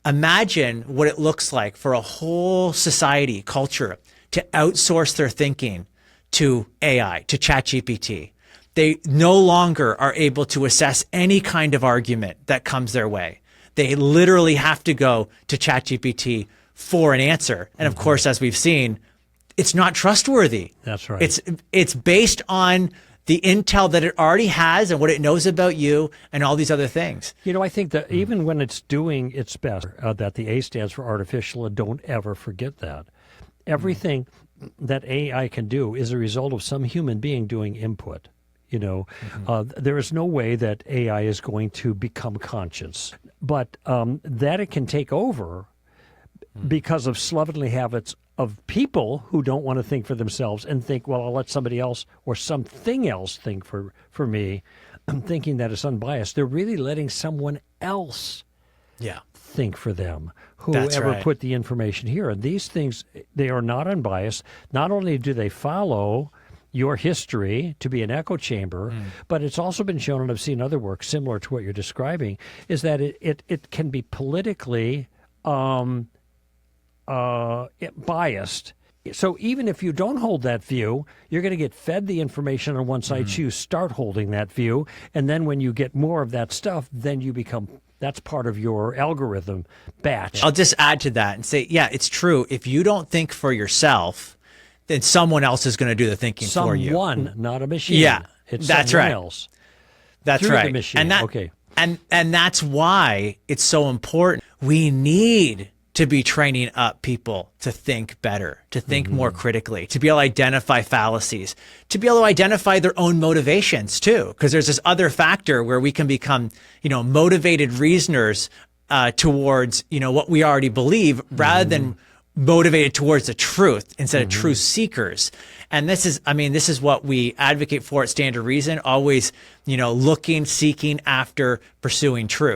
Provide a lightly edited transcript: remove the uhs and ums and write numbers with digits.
Imagine what it looks like for a whole society, culture, to outsource their thinking to AI, to ChatGPT. They no longer are able to assess any kind of argument that comes their way. They literally have to go to ChatGPT for an answer. And of course, as we've seen, it's not trustworthy. That's right. It's based on the intel that it already has and what it knows about you and all these other things. You know, I think that even when it's doing its best, that the A stands for artificial, and don't ever forget that. Everything that AI can do is a result of some human being doing input. You know, there is no way that AI is going to become conscious, but that it can take over because of slovenly habits of people who don't want to think for themselves and think, well, I'll let somebody else or something else think for me. I'm thinking that it's unbiased. They're really letting someone else think for them, whoever put the information here. And these things, they are not unbiased. Not only do they follow your history to be an echo chamber, but it's also been shown, and I've seen other work similar to what you're describing, is that it can be politically biased. So even if you don't hold that view, you're going to get fed the information on one side. You start holding that view, and then when you get more of that stuff, then you become, that's part of your algorithm batch. I'll just add to that and say, yeah, it's true. If you don't think for yourself, then someone else is going to do the thinking for you. Someone, not a machine. Yeah, it's that's someone right. else. That's through right. The machine. And okay. And that's why it's so important. We need to be training up people to think better, to think more critically, to be able to identify fallacies, to be able to identify their own motivations too. Because there's this other factor where we can become, motivated reasoners towards, what we already believe, rather than motivated towards the truth instead of truth seekers. And this is what we advocate for at Standard Reason, always, looking, seeking after, pursuing truth.